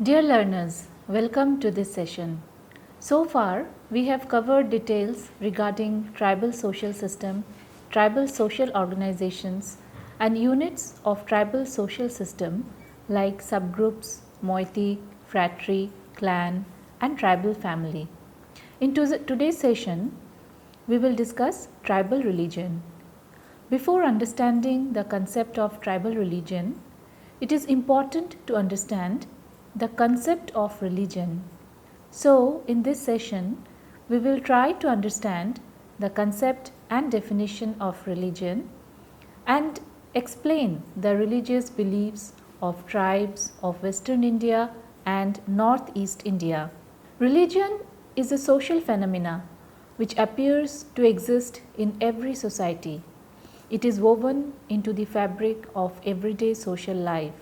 Dear learners, welcome to this session. So far, we have covered details regarding tribal social system, tribal social organizations, and units of tribal social system like subgroups, moiety, phratry, clan, and tribal family. In today's session, we will discuss tribal religion. Before understanding the concept of tribal religion, it is important to understand the concept of religion. So, in this session, we will try to understand the concept and definition of religion and explain the religious beliefs of tribes of Western India and Northeast India. Religion is a social phenomena which appears to exist in every society. It is woven into the fabric of everyday social life.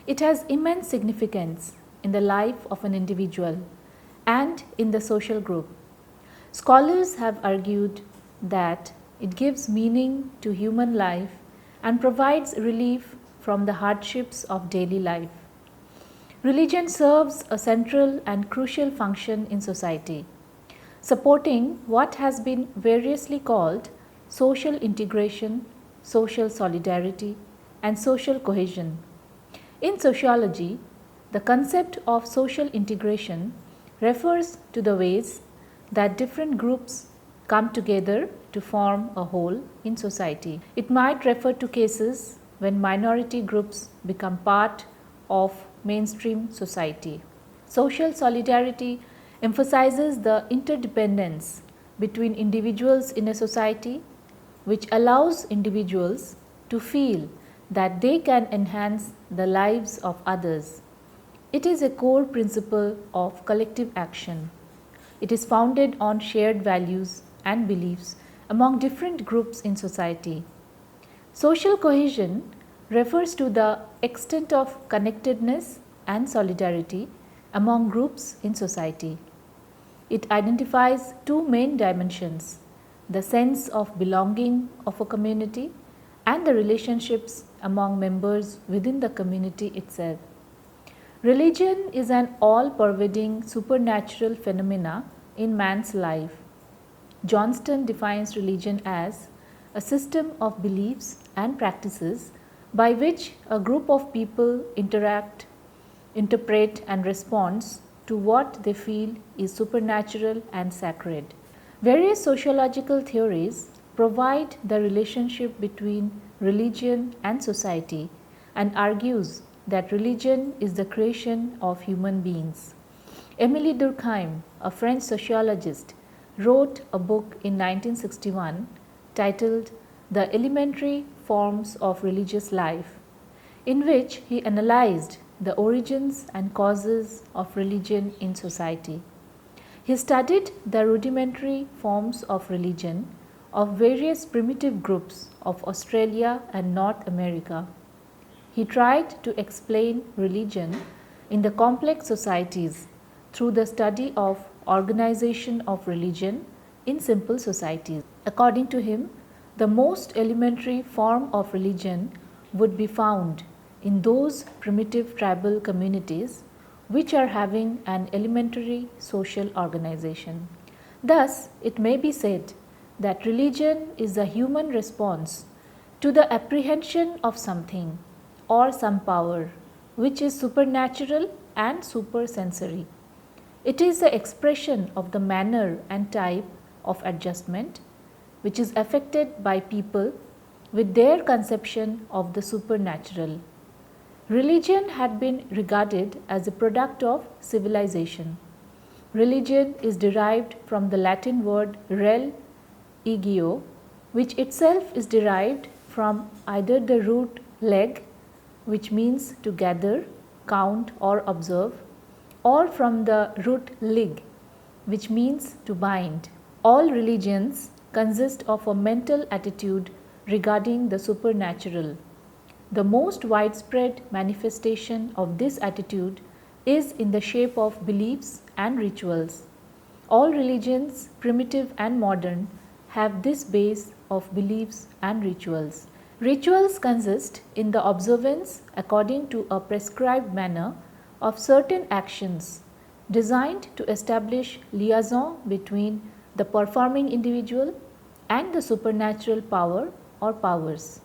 It has immense significance in the life of an individual and in the social group. Scholars have argued that it gives meaning to human life and provides relief from the hardships of daily life. Religion serves a central and crucial function in society, supporting what has been variously called social integration, social solidarity, and social cohesion. In sociology, the concept of social integration refers to the ways that different groups come together to form a whole in society. It might refer to cases when minority groups become part of mainstream society. Social solidarity emphasizes the interdependence between individuals in a society, which allows individuals to feel that they can enhance the lives of others. It is a core principle of collective action. It is founded on shared values and beliefs among different groups in society. Social cohesion refers to the extent of connectedness and solidarity among groups in society. It identifies two main dimensions: the sense of belonging of a community and the relationships among members within the community itself. Religion is an all-pervading supernatural phenomena in man's life. Johnston defines religion as a system of beliefs and practices by which a group of people interact, interpret, and respond to what they feel is supernatural and sacred. Various sociological theories provide the relationship between religion and society and argues that religion is the creation of human beings. Émile Durkheim, a French sociologist, wrote a book in 1961 titled The Elementary Forms of Religious Life, in which he analyzed the origins and causes of religion in society. He studied the rudimentary forms of religion of various primitive groups of Australia and North America. He tried to explain religion in the complex societies through the study of organization of religion in simple societies. According to him, the most elementary form of religion would be found in those primitive tribal communities which are having an elementary social organization. Thus, it may be said that religion is the human response to the apprehension of something or some power which is supernatural and supersensory. It is the expression of the manner and type of adjustment which is affected by people with their conception of the supernatural. Religion had been regarded as a product of civilization. Religion is derived from the Latin word religio, which itself is derived from either the root leg, which means to gather, count, or observe, or from the root lig, which means to bind. All religions consist of a mental attitude regarding the supernatural. The most widespread manifestation of this attitude is in the shape of beliefs and rituals. All religions, primitive and modern, have this base of beliefs and rituals. Rituals consist in the observance according to a prescribed manner of certain actions designed to establish liaison between the performing individual and the supernatural power or powers.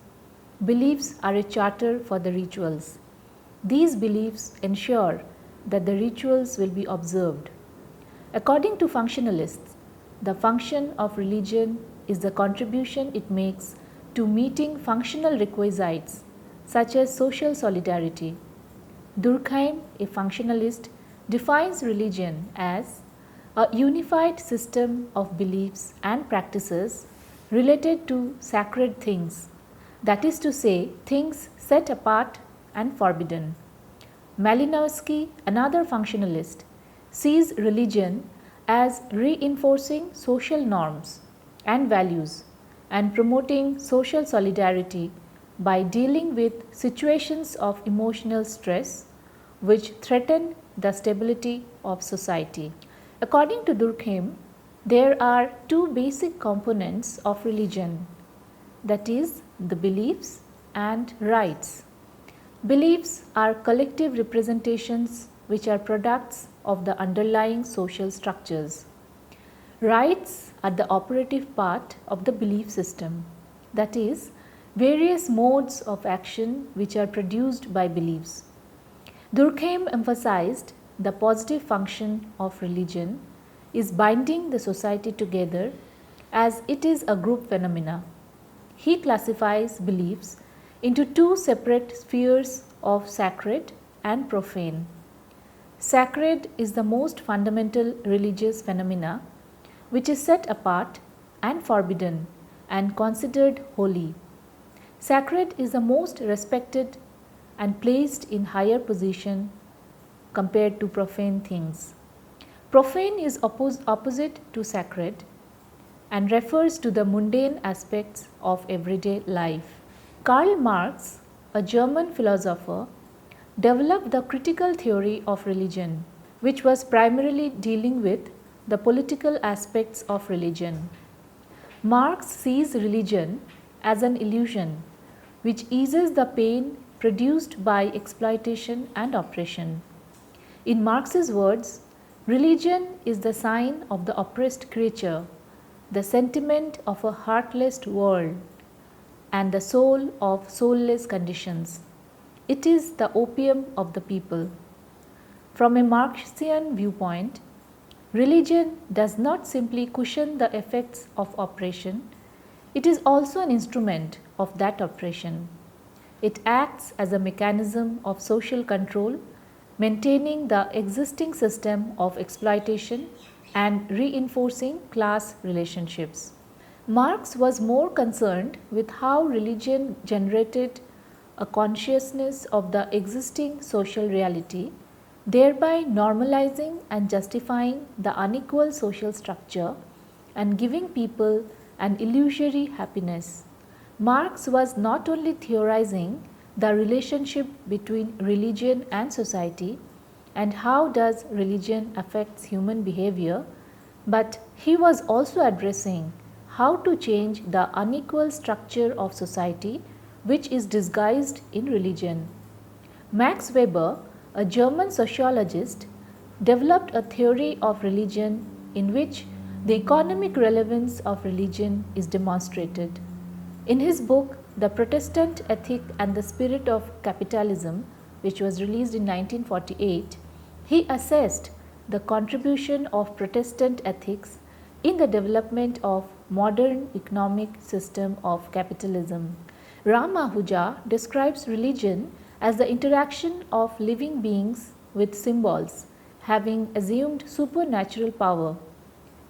Beliefs are a charter for the rituals. These beliefs ensure that the rituals will be observed. According to functionalists, the function of religion is the contribution it makes to meeting functional requisites such as social solidarity. Durkheim, a functionalist, defines religion as a unified system of beliefs and practices related to sacred things, that is to say, things set apart and forbidden. Malinowski, another functionalist, sees religion as reinforcing social norms and values and promoting social solidarity by dealing with situations of emotional stress which threaten the stability of society. According to Durkheim, there are two basic components of religion, that is, the beliefs and rites. Beliefs are collective representations which are products of the underlying social structures. Rites are the operative part of the belief system, that is, various modes of action which are produced by beliefs. Durkheim emphasized the positive function of religion is binding the society together as it is a group phenomena. He classifies beliefs into two separate spheres of sacred and profane. Sacred is the most fundamental religious phenomena which is set apart and forbidden and considered holy. Sacred is the most respected and placed in higher position compared to profane things. Profane is opposite to sacred and refers to the mundane aspects of everyday life. Karl Marx, a German philosopher, developed the critical theory of religion, which was primarily dealing with the political aspects of religion. Marx sees religion as an illusion which eases the pain produced by exploitation and oppression. In Marx's words, religion is the sign of the oppressed creature, the sentiment of a heartless world, and the soul of soulless conditions. It is the opium of the people. From a Marxian viewpoint, religion does not simply cushion the effects of oppression, it is also an instrument of that oppression. It acts as a mechanism of social control, maintaining the existing system of exploitation and reinforcing class relationships. Marx was more concerned with how religion generated a consciousness of the existing social reality, thereby normalizing and justifying the unequal social structure and giving people an illusory happiness. Marx was not only theorizing the relationship between religion and society and how does religion affects human behavior, but he was also addressing how to change the unequal structure of society which is disguised in religion. Max Weber, a German sociologist, developed a theory of religion in which the economic relevance of religion is demonstrated. In his book, The Protestant Ethic and the Spirit of Capitalism, which was released in 1948, he assessed the contribution of Protestant ethics in the development of modern economic system of capitalism. Ram Ahuja describes religion as the interaction of living beings with symbols having assumed supernatural power.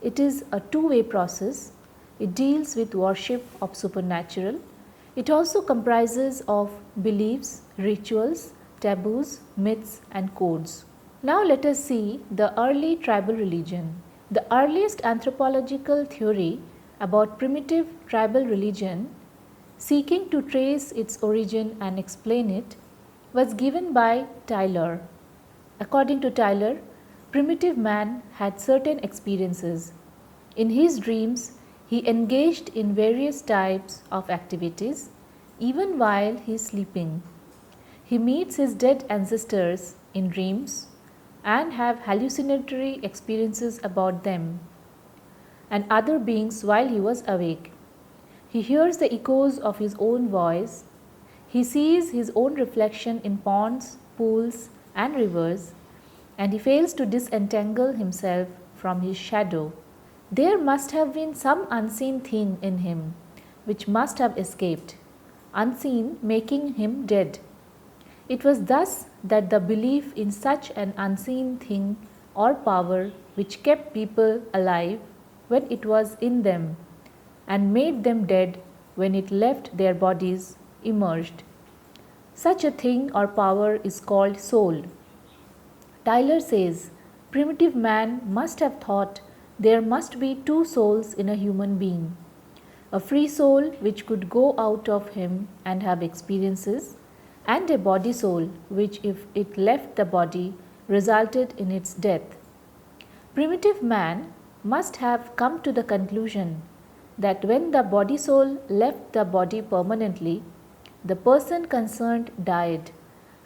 It is a two-way process. It deals with worship of supernatural. It also comprises of beliefs, rituals, taboos, myths and codes. Now let us see the early tribal religion. The earliest anthropological theory about primitive tribal religion, seeking to trace its origin and explain it, was given by Tyler. According to Tyler, primitive man had certain experiences. In his dreams, he engaged in various types of activities even while he is sleeping. He meets his dead ancestors in dreams and have hallucinatory experiences about them and other beings while he was awake. He hears the echoes of his own voice. He sees his own reflection in ponds, pools, and rivers, and he fails to disentangle himself from his shadow. There must have been some unseen thing in him which must have escaped, unseen, making him dead. It was thus that the belief in such an unseen thing or power which kept people alive when it was in them and made them dead when it left their bodies emerged. Such a thing or power is called soul. Tyler says primitive man must have thought there must be two souls in a human being, a free soul which could go out of him and have experiences, and a body soul which, if it left the body, resulted in its death. Primitive man must have come to the conclusion that when the body soul left the body permanently, the person concerned died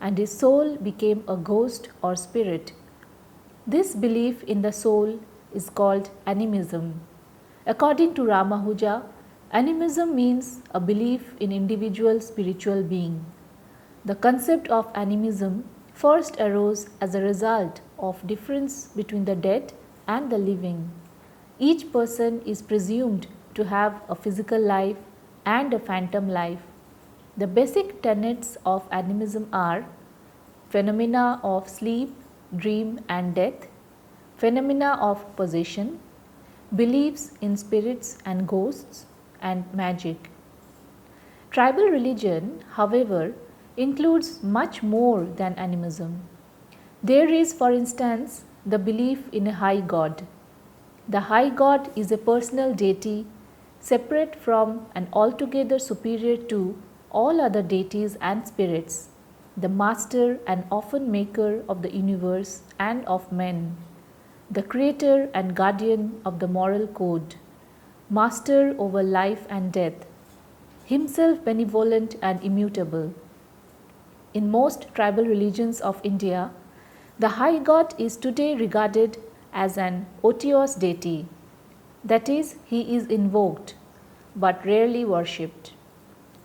and his soul became a ghost or spirit. This belief in the soul is called animism. According to Ramanuja, animism means a belief in individual spiritual being. The concept of animism first arose as a result of difference between the dead and the living. Each person is presumed to have a physical life and a phantom life. The basic tenets of animism are phenomena of sleep, dream, and death, phenomena of possession, beliefs in spirits and ghosts, and magic. Tribal religion, however, includes much more than animism. There is, for instance, the belief in a high god. The high god is a personal deity separate from and altogether superior to all other deities and spirits, the master and often maker of the universe and of men, the creator and guardian of the moral code, master over life and death, himself benevolent and immutable. In most tribal religions of India, the high god is today regarded as an otiose deity, that is, he is invoked but rarely worshipped.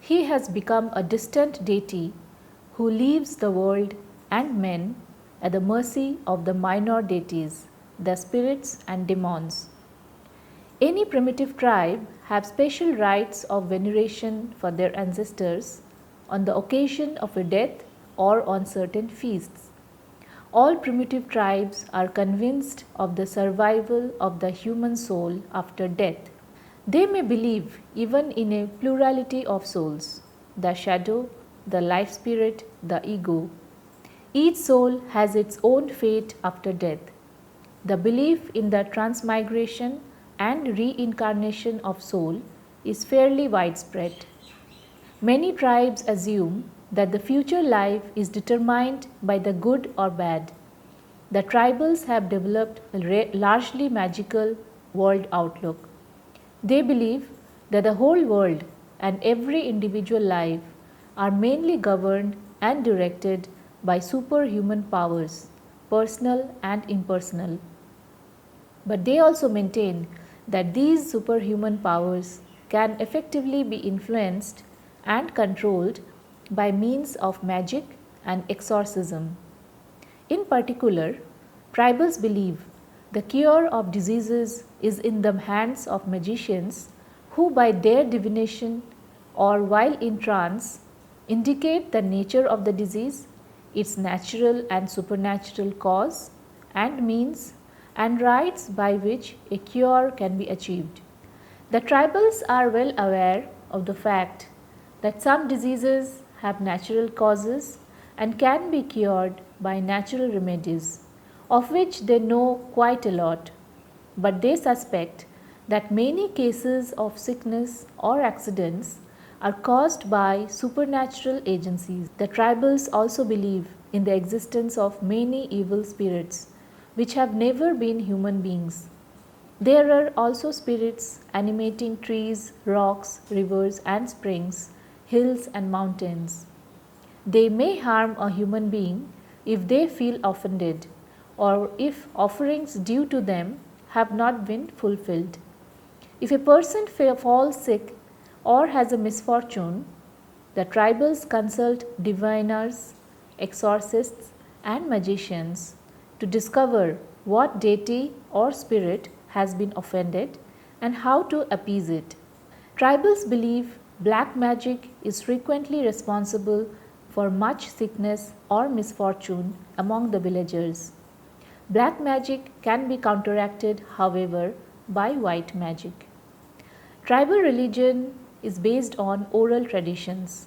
He has become a distant deity who leaves the world and men at the mercy of the minor deities, the spirits and demons. Any primitive tribe have special rites of veneration for their ancestors on the occasion of a death or on certain feasts. All primitive tribes are convinced of the survival of the human soul after death. They may believe even in a plurality of souls, the shadow, the life spirit, the ego. Each soul has its own fate after death. The belief in the transmigration and reincarnation of soul is fairly widespread. Many tribes assume that the future life is determined by the good or bad. The tribals have developed a largely magical world outlook. They believe that the whole world and every individual life are mainly governed and directed by superhuman powers, personal and impersonal. But they also maintain that these superhuman powers can effectively be influenced and controlled by means of magic and exorcism. In particular, tribals believe the cure of diseases is in the hands of magicians who, by their divination or while in trance, indicate the nature of the disease, its natural and supernatural cause and means, and rites by which a cure can be achieved. The tribals are well aware of the fact that some diseases have natural causes and can be cured by natural remedies, of which they know quite a lot, but they suspect that many cases of sickness or accidents are caused by supernatural agencies. The tribals also believe in the existence of many evil spirits which have never been human beings. There are also spirits animating trees, rocks, rivers and springs, hills and mountains. They may harm a human being if they feel offended or if offerings due to them have not been fulfilled. If a person falls sick or has a misfortune, the tribals consult diviners, exorcists, and magicians to discover what deity or spirit has been offended and how to appease it. Tribals believe black magic is frequently responsible for much sickness or misfortune among the villagers. Black magic can be counteracted, however, by white magic. Tribal religion is based on oral traditions.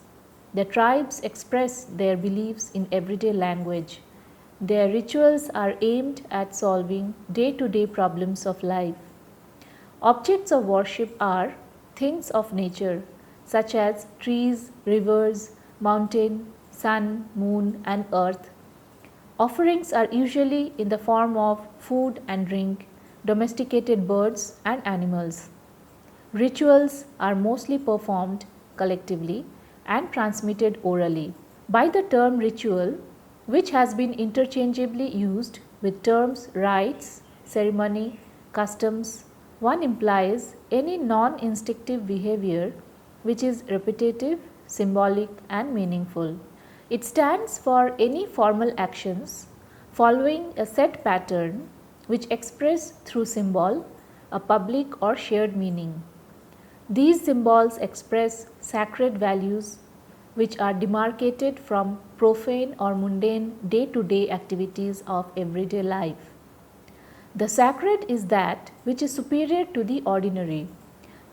The tribes express their beliefs in everyday language. Their rituals are aimed at solving day to day problems of life. Objects of worship are things of nature, such as trees, rivers, mountain, sun, moon, and earth. Offerings are usually in the form of food and drink, domesticated birds, and animals. Rituals are mostly performed collectively and transmitted orally. By the term ritual, which has been interchangeably used with terms rites, ceremony, customs, one implies any non instinctive behavior which is repetitive, symbolic, and meaningful. It stands for any formal actions following a set pattern which express through symbol a public or shared meaning. These symbols express sacred values which are demarcated from profane or mundane day to day activities of everyday life. The sacred is that which is superior to the ordinary,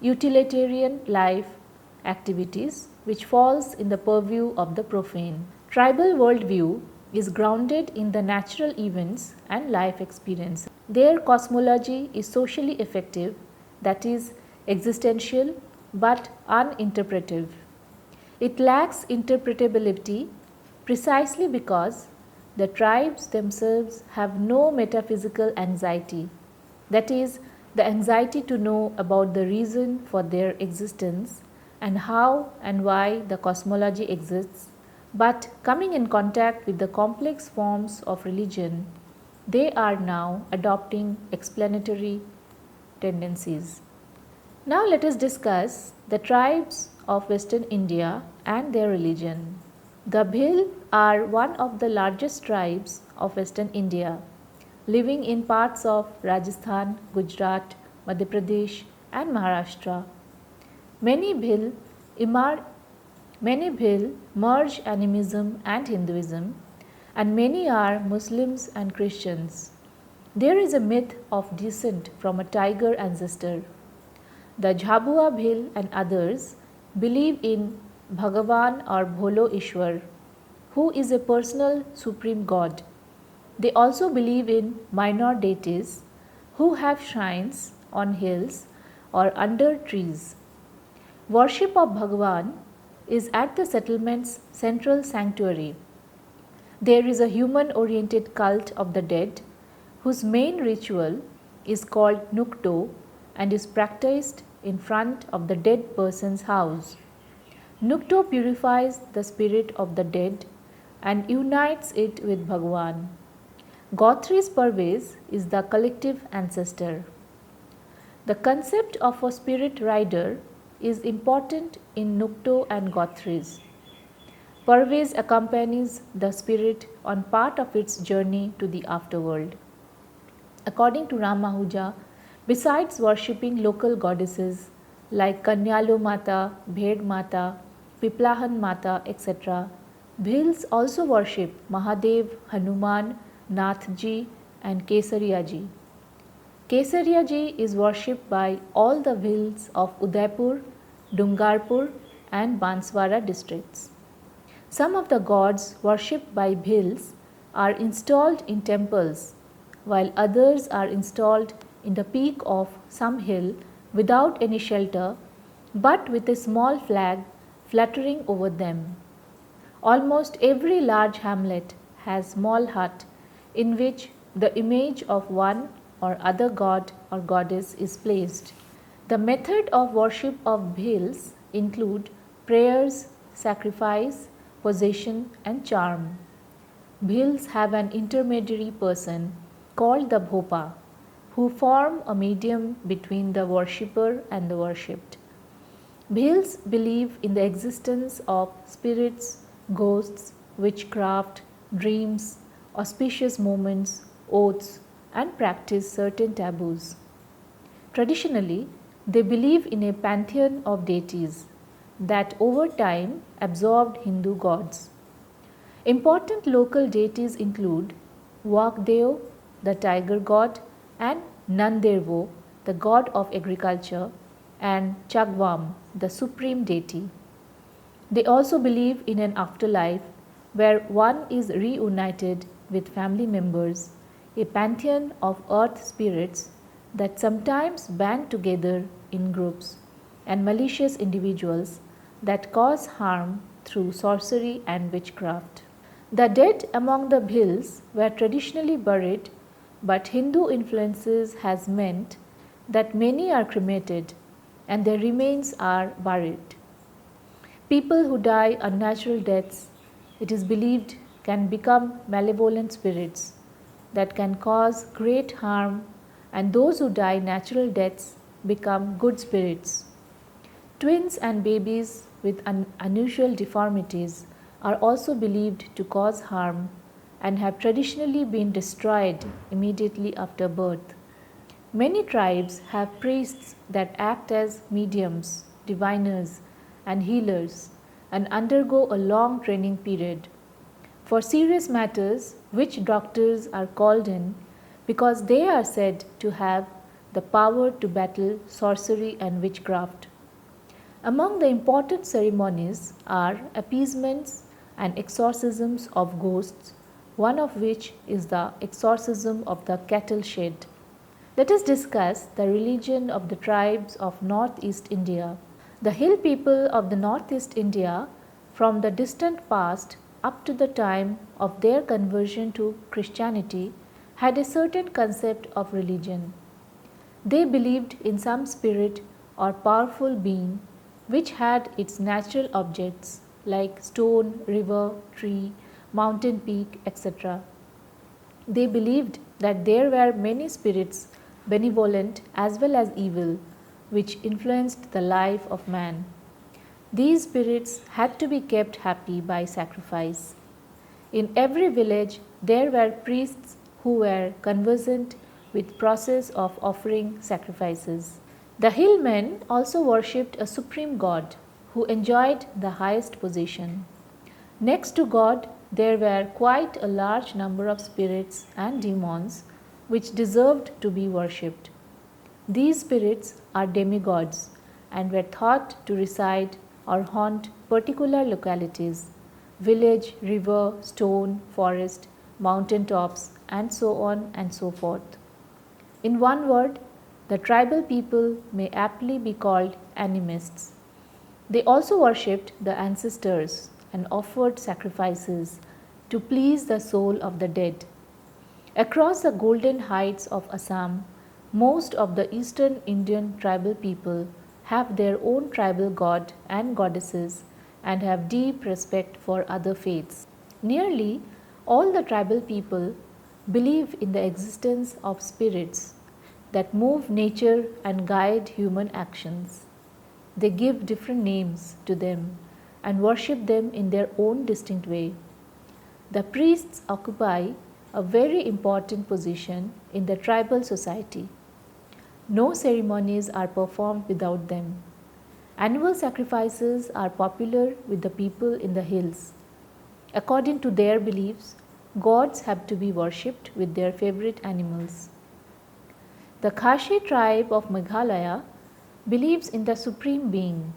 utilitarian life activities which falls in the purview of the profane. Tribal worldview is grounded in the natural events and life experience. Their cosmology is socially effective, that is, existential but uninterpretive. It lacks interpretability precisely because the tribes themselves have no metaphysical anxiety, that is, the anxiety to know about the reason for their existence and how and why the cosmology exists, but coming in contact with the complex forms of religion, they are now adopting explanatory tendencies. Now let us discuss the tribes of Western India and their religion. The Bhil are one of the largest tribes of Western India, living in parts of Rajasthan, Gujarat, Madhya Pradesh, and Maharashtra. Many Bhil, many Bhil merge animism and Hinduism, and many are Muslims and Christians. There is a myth of descent from a tiger ancestor. The Jhabua Bhil and others believe in Bhagavan or Bholo Ishwar, who is a personal supreme god. They also believe in minor deities who have shrines on hills or under trees. Worship of Bhagavan is at the settlement's central sanctuary. There is a human oriented cult of the dead whose main ritual is called Nukto and is practiced in front of the dead person's house. Nukto purifies the spirit of the dead and unites it with Bhagavan. Gothri's Parvez is the collective ancestor. The concept of a spirit rider is important in Nukto and Gothris. Parvez accompanies the spirit on part of its journey to the afterworld. According to Ram Ahuja, besides worshipping local goddesses like Kanyalo Mata, Bhed Mata, Piplahan Mata, etc., Bhils also worship Mahadev, Hanuman, Nathji, and Kesariyaji. Kesariyaji is worshipped by all the Bhils of Udaipur, Dungarpur, and Banswara districts. Some of the gods worshipped by Bhils are installed in temples, while others are installed in the peak of some hill without any shelter, but with a small flag fluttering over them. Almost every large hamlet has a small hut in which the image of one or other god or goddess is placed. The method of worship of Bhils include prayers, sacrifice, possession, and charm. Bhils have an intermediary person called the Bhopa, who form a medium between the worshipper and the worshipped. Bhils believe in the existence of spirits, ghosts, witchcraft, dreams, auspicious moments, oaths, and practice certain taboos. Traditionally, they believe in a pantheon of deities that over time absorbed Hindu gods. Important local deities include Wagdeo, the tiger god, and Nandervo, the god of agriculture, and Chagvam, the supreme deity. They also believe in an afterlife where one is reunited with family members, a pantheon of earth spirits that sometimes band together in groups, and malicious individuals that cause harm through sorcery and witchcraft. The dead among the Bhils were traditionally buried, but Hindu influences has meant that many are cremated and their remains are buried. People who die unnatural deaths, it is believed, can become malevolent spirits that can cause great harm, and those who die natural deaths become good spirits. Twins and babies with unusual deformities are also believed to cause harm and have traditionally been destroyed immediately after birth. Many tribes have priests that act as mediums, diviners, and healers and undergo a long training period. For serious matters, witch doctors are called in because they are said to have the power to battle sorcery and witchcraft. Among the important ceremonies are appeasements and exorcisms of ghosts, one of which is the exorcism of the cattle shed. Let us discuss the religion of the tribes of Northeast India. The hill people of the Northeast India, from the distant past up to the time of their conversion to Christianity, had a certain concept of religion. They believed in some spirit or powerful being which had its natural objects like stone, river, tree, mountain peak, etc. They believed that there were many spirits, benevolent as well as evil, which influenced the life of man. These spirits had to be kept happy by sacrifice. In every village there were priests who were conversant with process of offering sacrifices. The hillmen also worshipped a supreme god who enjoyed the highest position. Next to God, there were quite a large number of spirits and demons which deserved to be worshipped. These spirits are demigods and were thought to reside or haunt particular localities, village, river, stone, forest, mountain tops, and so on and so forth. In one word, the tribal people may aptly be called animists. They also worshipped the ancestors and offered sacrifices to please the soul of the dead. Across the golden heights of Assam, most of the eastern Indian tribal people have their own tribal god and goddesses and have deep respect for other faiths. Nearly all the tribal people believe in the existence of spirits that move nature and guide human actions. They give different names to them and worship them in their own distinct way. The priests occupy a very important position in the tribal society. No ceremonies are performed without them. Annual sacrifices are popular with the people in the hills. According to their beliefs, gods have to be worshipped with their favorite animals. The Khashi tribe of Meghalaya believes in the Supreme Being,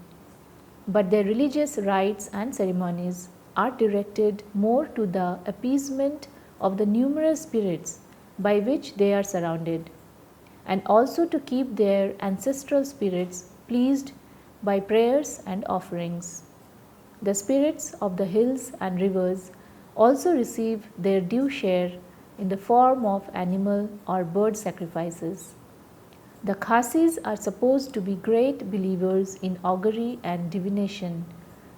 but their religious rites and ceremonies are directed more to the appeasement of the numerous spirits by which they are surrounded, and also to keep their ancestral spirits pleased by prayers and offerings. The spirits of the hills and rivers also receive their due share in the form of animal or bird sacrifices. The Khasis are supposed to be great believers in augury and divination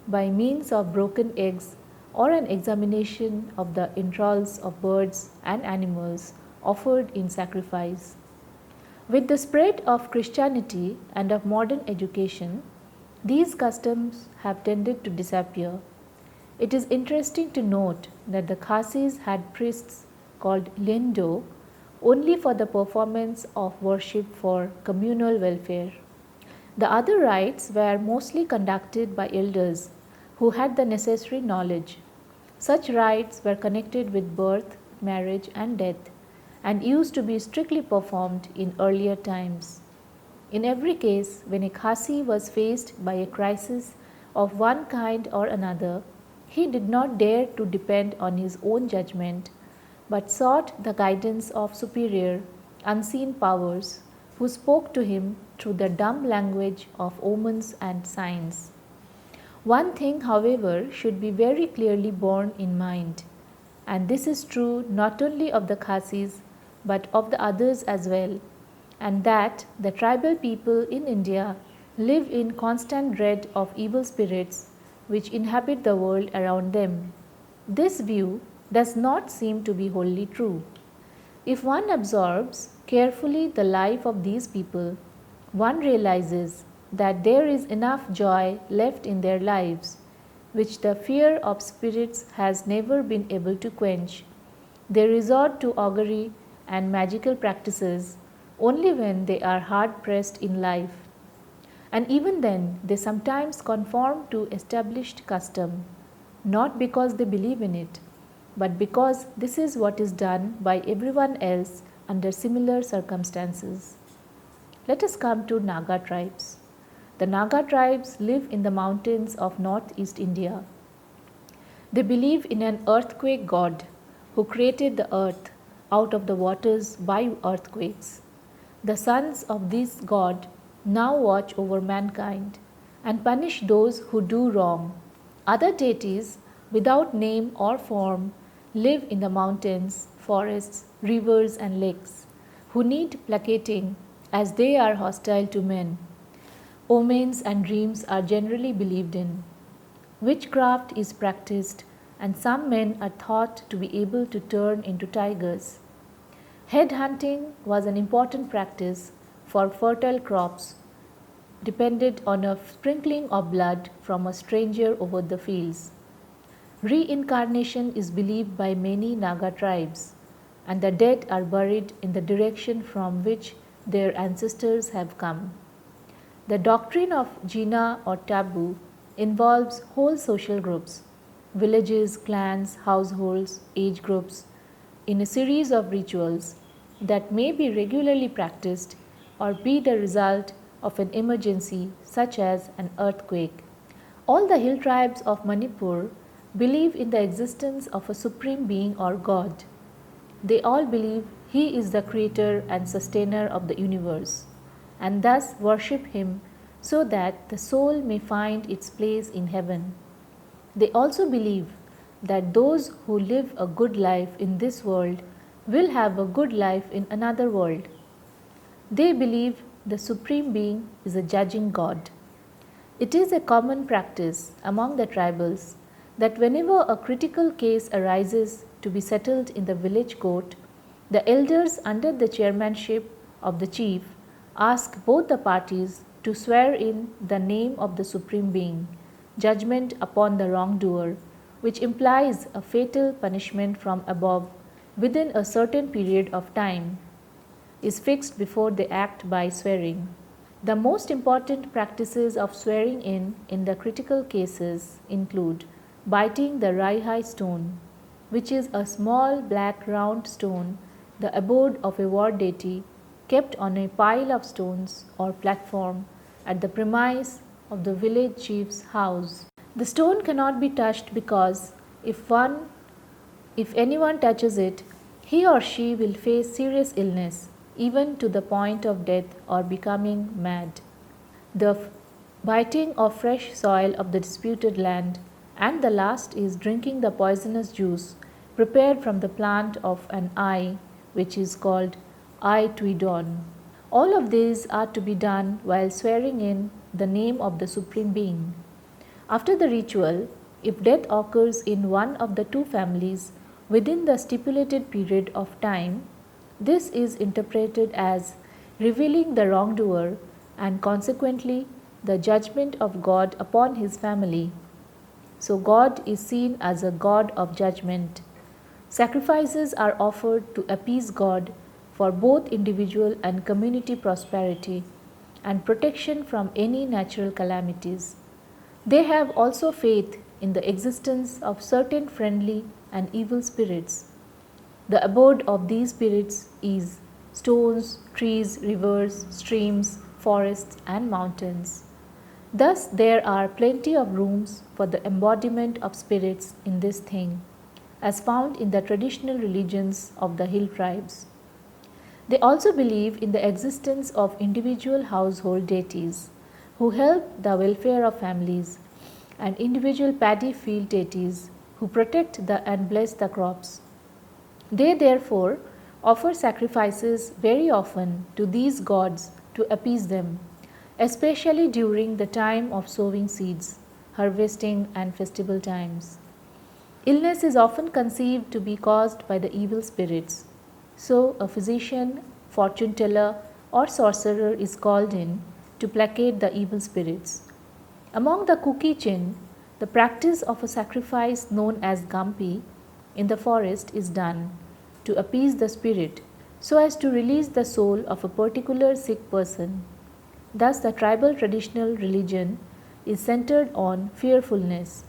by means of broken eggs or an examination of the entrails of birds and animals offered in sacrifice. With the spread of Christianity and of modern education, these customs have tended to disappear. It is interesting to note that the Khasis had priests called Lendo only for the performance of worship for communal welfare. The other rites were mostly conducted by elders who had the necessary knowledge. Such rites were connected with birth, marriage, and death, and used to be strictly performed in earlier times. In every case, when a Khasi was faced by a crisis of one kind or another, he did not dare to depend on his own judgment, but sought the guidance of superior, unseen powers who spoke to him through the dumb language of omens and signs. One thing, however, should be very clearly borne in mind, and this is true not only of the Khasis but of the others as well, and that the tribal people in India live in constant dread of evil spirits which inhabit the world around them. This view does not seem to be wholly true. If one absorbs carefully the life of these people, one realizes that there is enough joy left in their lives, which the fear of spirits has never been able to quench. They resort to augury and magical practices only when they are hard pressed in life. And even then, they sometimes conform to established custom, not because they believe in it, but because this is what is done by everyone else under similar circumstances. Let us come to Naga tribes. The Naga tribes live in the mountains of northeast India. They believe in an earthquake god who created the earth out of the waters by earthquakes. The sons of this god now watch over mankind and punish those who do wrong. Other deities, without name or form, live in the mountains, forests, rivers, and lakes, who need placating as they are hostile to men. Omens and dreams are generally believed in. Witchcraft is practiced, and some men are thought to be able to turn into tigers. Head hunting was an important practice for fertile crops, depended on a sprinkling of blood from a stranger over the fields. Reincarnation is believed by many Naga tribes, and the dead are buried in the direction from which their ancestors have come. The doctrine of Jina or taboo involves whole social groups, villages, clans, households, age groups, in a series of rituals that may be regularly practiced or be the result of an emergency such as an earthquake. All the hill tribes of Manipur believe in the existence of a supreme being or God. They all believe he is the creator and sustainer of the universe, and thus worship him so that the soul may find its place in heaven. They also believe that those who live a good life in this world will have a good life in another world. They believe the Supreme Being is a judging God. It is a common practice among the tribals that whenever a critical case arises to be settled in the village court, the elders under the chairmanship of the chief ask both the parties to swear in the name of the Supreme Being, judgment upon the wrongdoer, which implies a fatal punishment from above within a certain period of time, is fixed before they act by swearing. The most important practices of swearing in the critical cases include biting the Raihai stone, which is a small black round stone, the abode of a war deity, kept on a pile of stones or platform at the premise of the village chief's house. The stone cannot be touched because if anyone touches it, he or she will face serious illness, even to the point of death or becoming mad. The biting of fresh soil of the disputed land, and the last is drinking the poisonous juice prepared from the plant of an eye, which is called eye tuidon. All of these are to be done while swearing in the name of the Supreme Being. After the ritual, if death occurs in one of the two families within the stipulated period of time, this is interpreted as revealing the wrongdoer and consequently the judgment of God upon his family. So, God is seen as a God of judgment. Sacrifices are offered to appease God for both individual and community prosperity and protection from any natural calamities. They have also faith in the existence of certain friendly and evil spirits. The abode of these spirits is stones, trees, rivers, streams, forests, and mountains. Thus, there are plenty of rooms for the embodiment of spirits in this thing, as found in the traditional religions of the hill tribes. They also believe in the existence of individual household deities who help the welfare of families and individual paddy field deities who protect and bless the crops. They therefore offer sacrifices very often to these gods to appease them, especially during the time of sowing seeds, harvesting, and festival times. Illness is often conceived to be caused by the evil spirits. So, a physician, fortune teller, or sorcerer is called in to placate the evil spirits. Among the Kuki-Chin, the practice of a sacrifice known as Gampi in the forest is done to appease the spirit so as to release the soul of a particular sick person. Thus, the tribal traditional religion is centered on fearfulness.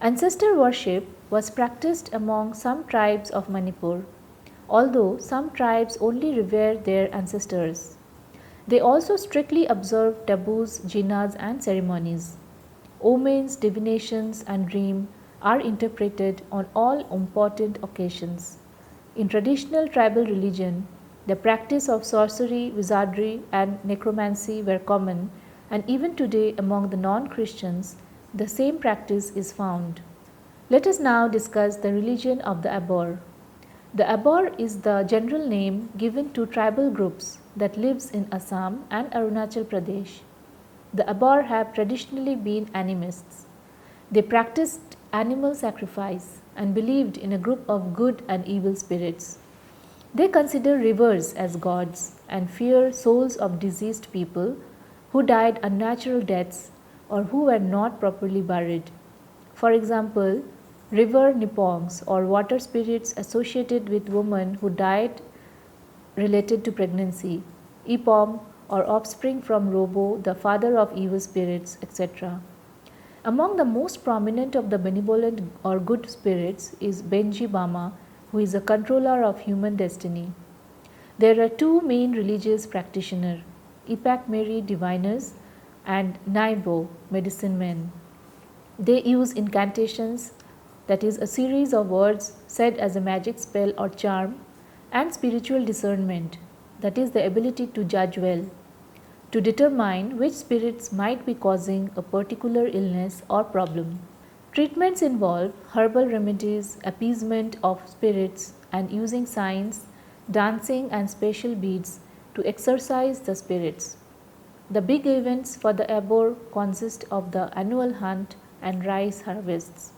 Ancestor worship was practiced among some tribes of Manipur, although some tribes only revere their ancestors. They also strictly observe taboos, jinas, and ceremonies. Omens, divinations, and dream are interpreted on all important occasions. In traditional tribal religion, the practice of sorcery, wizardry, and necromancy were common, and even today among the non Christians, the same practice is found. Let us now discuss the religion of the Abor. The Abor is the general name given to tribal groups that lives in Assam and Arunachal Pradesh. The Abor have traditionally been animists. They practiced animal sacrifice and believed in a group of good and evil spirits. They consider rivers as gods and fear souls of deceased people who died unnatural deaths or who were not properly buried. For example, river nipongs or water spirits associated with women who died related to pregnancy, Ipom or offspring from Robo, the father of evil spirits, etc. Among the most prominent of the benevolent or good spirits is Benji Bama, who is a controller of human destiny. There are two main religious practitioners, Ipak Mary diviners and Naibo medicine men. They use incantations, that is, a series of words said as a magic spell or charm, and spiritual discernment, that is, the ability to judge well, to determine which spirits might be causing a particular illness or problem. Treatments involve herbal remedies, appeasement of spirits, and using signs, dancing, and special beads to exorcise the spirits. The big events for the Abor consist of the annual hunt and rice harvests.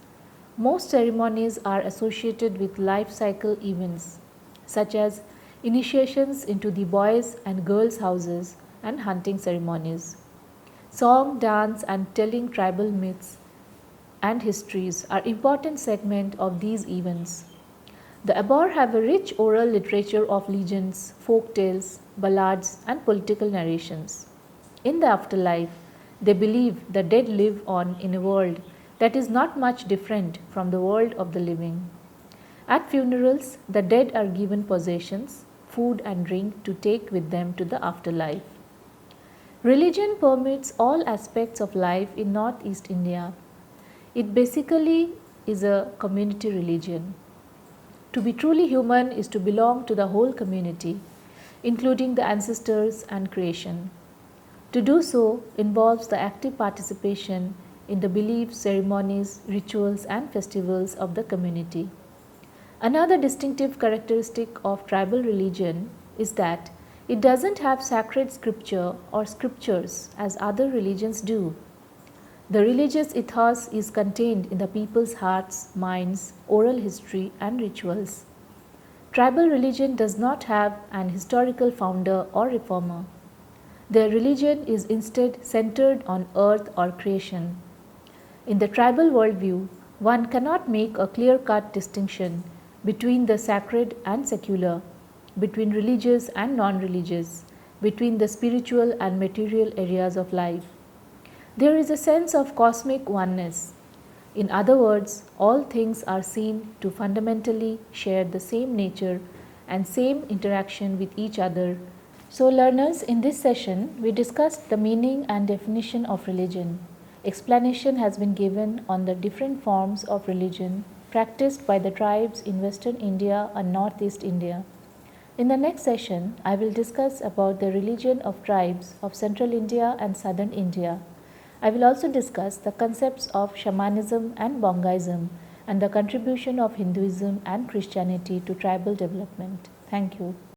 Most ceremonies are associated with life cycle events, such as initiations into the boys' and girls' houses and hunting ceremonies. Song, dance, and telling tribal myths and histories are important segments of these events. The Abor have a rich oral literature of legends, folk tales, ballads, and political narrations. In the afterlife, they believe the dead live on in a world that is not much different from the world of the living. At funerals, the dead are given possessions, food, and drink to take with them to the afterlife. Religion permeates all aspects of life in Northeast India. It basically is a community religion. To be truly human is to belong to the whole community, including the ancestors and creation. To do so involves the active participation in the beliefs, ceremonies, rituals, and festivals of the community. Another distinctive characteristic of tribal religion is that it doesn't have sacred scripture or scriptures as other religions do. The religious ethos is contained in the people's hearts, minds, oral history, and rituals. Tribal religion does not have an historical founder or reformer. Their religion is instead centered on earth or creation. In the tribal worldview, one cannot make a clear cut distinction between the sacred and secular, between religious and non religious, between the spiritual and material areas of life. There is a sense of cosmic oneness. In other words, all things are seen to fundamentally share the same nature and same interaction with each other. So, learners, in this session, we discussed the meaning and definition of religion. Explanation has been given on the different forms of religion practiced by the tribes in Western India and Northeast India. In the next session, I will discuss about the religion of tribes of Central India and Southern India. I will also discuss the concepts of shamanism and Bongaism and the contribution of Hinduism and Christianity to tribal development. Thank you.